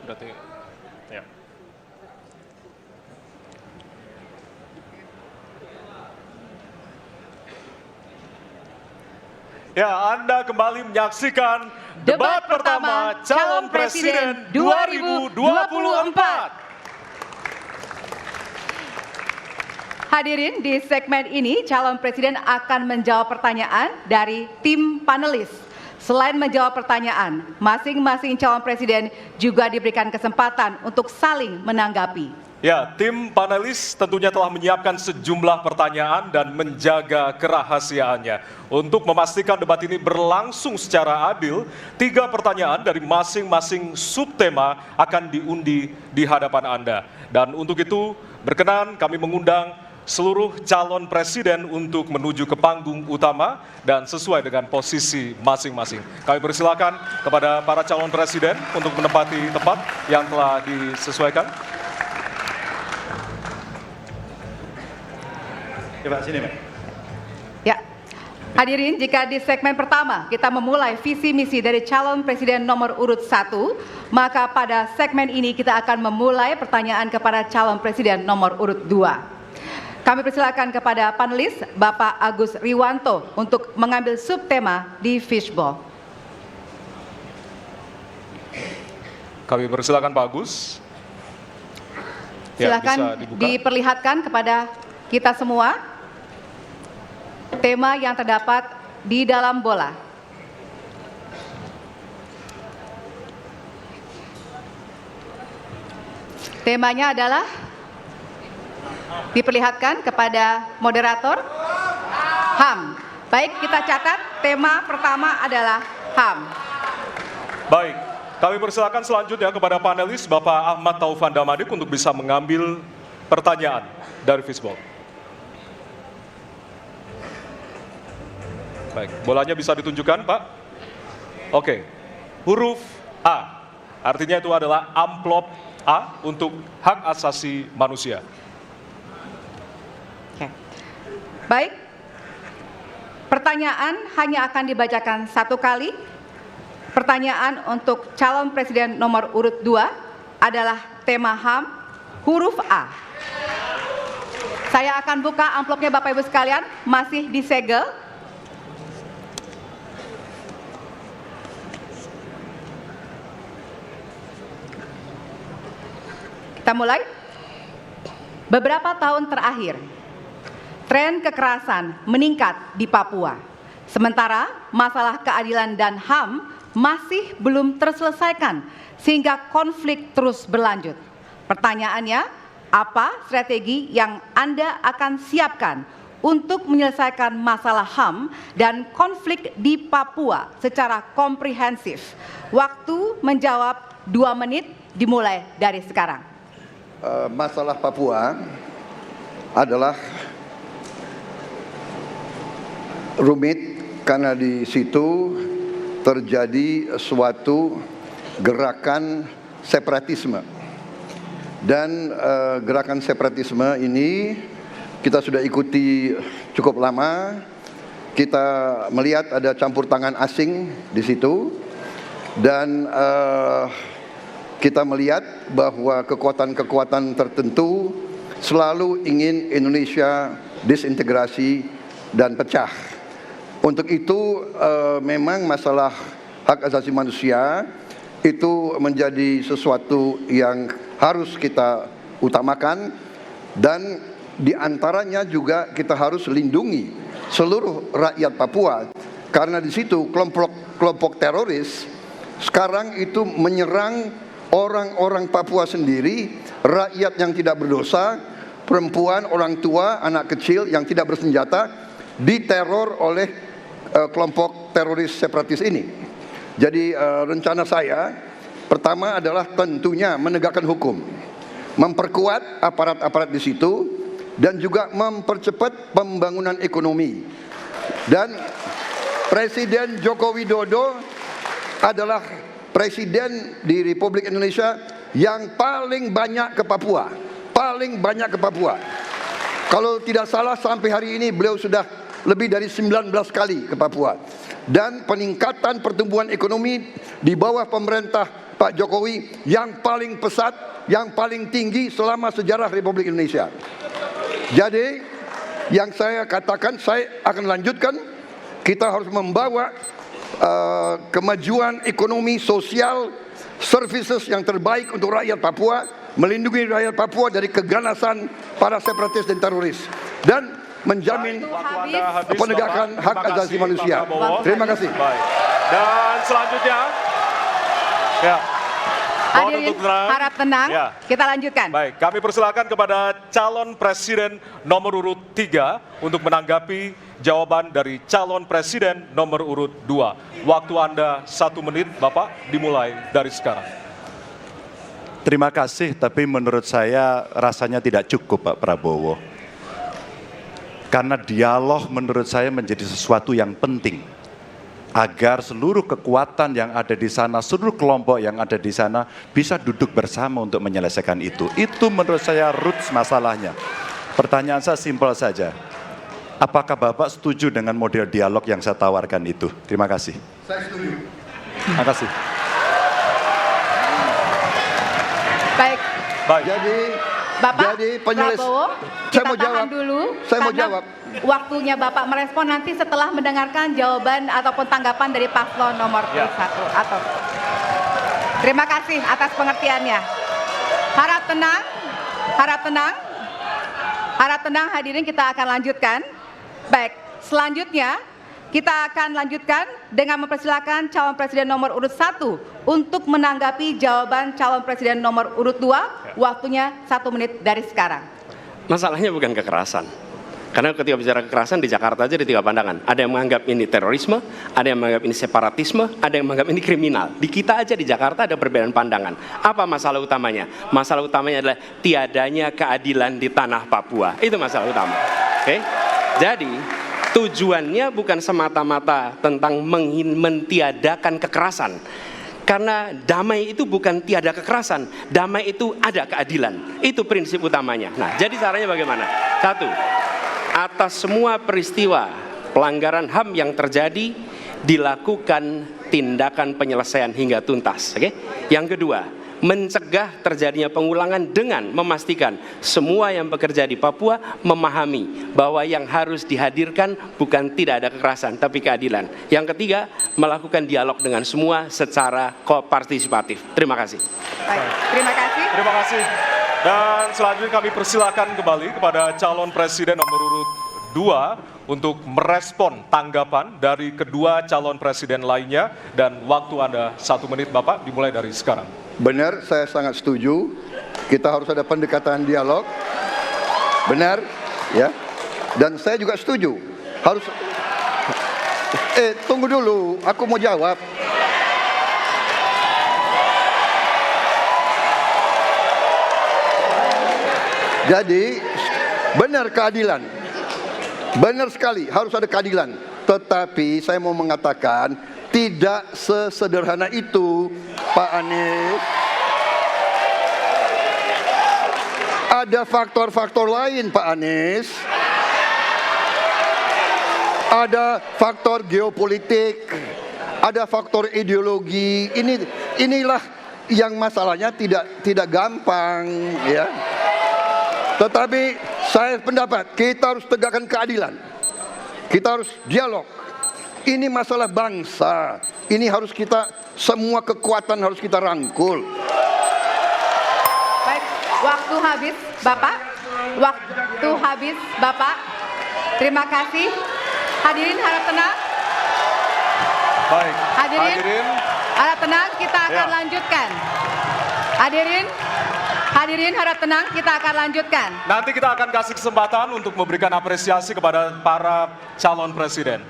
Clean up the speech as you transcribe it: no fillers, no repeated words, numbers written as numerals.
berarti ya. Ya, Anda kembali menyaksikan debat pertama calon presiden 2024. Hadirin, di segmen ini calon presiden akan menjawab pertanyaan dari tim panelis. Selain menjawab pertanyaan, masing-masing calon presiden juga diberikan kesempatan untuk saling menanggapi. Ya, tim panelis tentunya telah menyiapkan sejumlah pertanyaan dan menjaga kerahasiaannya. Untuk memastikan debat ini berlangsung secara adil, 3 pertanyaan dari masing-masing subtema akan diundi di hadapan Anda. Dan untuk itu, berkenan kami mengundang seluruh calon presiden untuk menuju ke panggung utama dan sesuai dengan posisi masing-masing. Kami persilakan kepada para calon presiden untuk menempati tempat yang telah disesuaikan. Ya Pak, sini Pak. Ya, hadirin, jika di segmen pertama kita memulai visi misi dari calon presiden nomor urut 1, maka pada segmen ini kita akan memulai pertanyaan kepada calon presiden nomor urut 2. Kami persilakan kepada panelis Bapak Agus Riwanto untuk mengambil subtema di fishbowl. Kami persilakan Pak Agus. Silakan diperlihatkan kepada kita semua tema yang terdapat di dalam bola. Temanya adalah, diperlihatkan kepada moderator, HAM. Baik, kita catat tema pertama adalah HAM. Baik, kami persilakan selanjutnya kepada panelis Bapak Ahmad Taufan Damadik untuk bisa mengambil pertanyaan dari fishbowl. Baik, bolanya bisa ditunjukkan Pak. Oke, huruf A, artinya itu adalah amplop A untuk hak asasi manusia. Baik, pertanyaan hanya akan dibacakan 1 kali. Pertanyaan untuk calon presiden nomor urut 2 adalah tema HAM, huruf A. Saya akan buka amplopnya Bapak Ibu sekalian, masih disegel. Kita mulai. Beberapa tahun terakhir, tren kekerasan meningkat di Papua. Sementara masalah keadilan dan HAM masih belum terselesaikan sehingga konflik terus berlanjut. Pertanyaannya, apa strategi yang Anda akan siapkan untuk menyelesaikan masalah HAM dan konflik di Papua secara komprehensif? Waktu menjawab 2 menit dimulai dari sekarang. Masalah Papua adalah rumit karena di situ terjadi suatu gerakan separatisme. Dan gerakan separatisme ini kita sudah ikuti cukup lama. Kita melihat ada campur tangan asing di situ. Dan kita melihat bahwa kekuatan-kekuatan tertentu selalu ingin Indonesia disintegrasi dan pecah. Untuk itu memang masalah hak asasi manusia itu menjadi sesuatu yang harus kita utamakan, dan diantaranya juga kita harus lindungi seluruh rakyat Papua, karena di situ kelompok teroris sekarang itu menyerang orang-orang Papua sendiri, rakyat yang tidak berdosa, perempuan, orang tua, anak kecil yang tidak bersenjata, diteror oleh kelompok teroris separatis ini. Jadi rencana saya pertama adalah tentunya menegakkan hukum, memperkuat aparat-aparat di situ, dan juga mempercepat pembangunan ekonomi. Dan Presiden Joko Widodo adalah presiden di Republik Indonesia yang paling banyak ke Papua. Paling banyak ke Papua. Kalau tidak salah sampai hari ini beliau sudah lebih dari 19 kali ke Papua. Dan peningkatan pertumbuhan ekonomi di bawah pemerintah Pak Jokowi yang paling pesat, yang paling tinggi selama sejarah Republik Indonesia. Jadi yang saya katakan, saya akan lanjutkan, kita harus membawa kemajuan ekonomi, sosial, services yang terbaik untuk rakyat Papua, melindungi rakyat Papua dari keganasan para separatis dan teroris, dan menjamin penegakan hak asasi manusia. Terima kasih. Baik. Dan selanjutnya, ya. Mohon Hadirin untuk tenang. harap tenang, Ya. kita lanjutkan. Baik, kami persilakan kepada calon presiden nomor urut 3 untuk menanggapi jawaban dari calon presiden nomor urut 2. Waktu Anda 1 menit, Bapak, dimulai dari sekarang. Terima kasih, tapi menurut saya rasanya tidak cukup Pak Prabowo. Karena dialog menurut saya menjadi sesuatu yang penting. Agar seluruh kekuatan yang ada di sana, seluruh kelompok yang ada di sana bisa duduk bersama untuk menyelesaikan itu. Itu menurut saya roots masalahnya. Pertanyaan saya simpel saja. Apakah Bapak setuju dengan model dialog yang saya tawarkan itu? Terima kasih. Saya setuju. Terima kasih. Baik, Baik. Bapak Jadi penyelesaian. Prabowo, Saya kita mau tahan jawab. dulu. Saya mau karena jawab. Waktunya Bapak merespon nanti setelah mendengarkan jawaban ataupun tanggapan dari paslon nomor Ya. 1. Atau terima kasih atas pengertiannya. Harap tenang, harap tenang, harap tenang hadirin, kita akan lanjutkan. Baik, selanjutnya kita akan lanjutkan dengan mempersilakan calon presiden nomor urut 1 untuk menanggapi jawaban calon presiden nomor urut 2. Waktunya 1 menit dari sekarang. Masalahnya bukan kekerasan. Karena ketika bicara kekerasan di Jakarta aja ada 3 pandangan. Ada yang menganggap ini terorisme, ada yang menganggap ini separatisme, ada yang menganggap ini kriminal. Di kita aja di Jakarta ada perbedaan pandangan. Apa masalah utamanya? Masalah utamanya adalah tiadanya keadilan di tanah Papua. Itu masalah utama. Oke? Jadi tujuannya bukan semata-mata tentang mentiadakan kekerasan. Karena damai itu bukan tiada kekerasan, damai itu ada keadilan. Itu prinsip utamanya. Nah, jadi caranya bagaimana? 1, atas semua peristiwa pelanggaran HAM yang terjadi dilakukan tindakan penyelesaian hingga tuntas. Oke? Yang kedua, mencegah terjadinya pengulangan dengan memastikan semua yang bekerja di Papua memahami bahwa yang harus dihadirkan bukan tidak ada kekerasan tapi keadilan. Yang ketiga, melakukan dialog dengan semua secara partisipatif. Terima kasih. Baik, terima kasih. Terima kasih. Dan selanjutnya kami persilakan kembali kepada calon presiden nomor urut 2 untuk merespon tanggapan dari kedua calon presiden lainnya, dan waktu Anda 1 menit, Bapak, dimulai dari sekarang. Benar, saya sangat setuju. Kita harus ada pendekatan dialog. Benar, ya. Dan saya juga setuju. Harus. Tunggu dulu, aku mau jawab. Jadi, benar keadilan. Benar sekali, harus ada keadilan. Tetapi saya mau mengatakan, tidak sesederhana itu, Pak Anies. Ada faktor-faktor lain, Pak Anies. Ada faktor geopolitik, ada faktor ideologi. Inilah yang masalahnya tidak gampang, ya. Tetapi saya pendapat kita harus tegakkan keadilan. Kita harus dialog. Ini masalah bangsa. Ini harus kita, semua kekuatan harus kita rangkul. Baik, waktu habis, Bapak. Waktu habis, Bapak. Terima kasih. Hadirin harap tenang. Baik. Hadirin harap tenang, kita akan lanjutkan. Hadirin harap tenang, kita akan lanjutkan. Nanti kita akan kasih kesempatan untuk memberikan apresiasi kepada para calon presiden.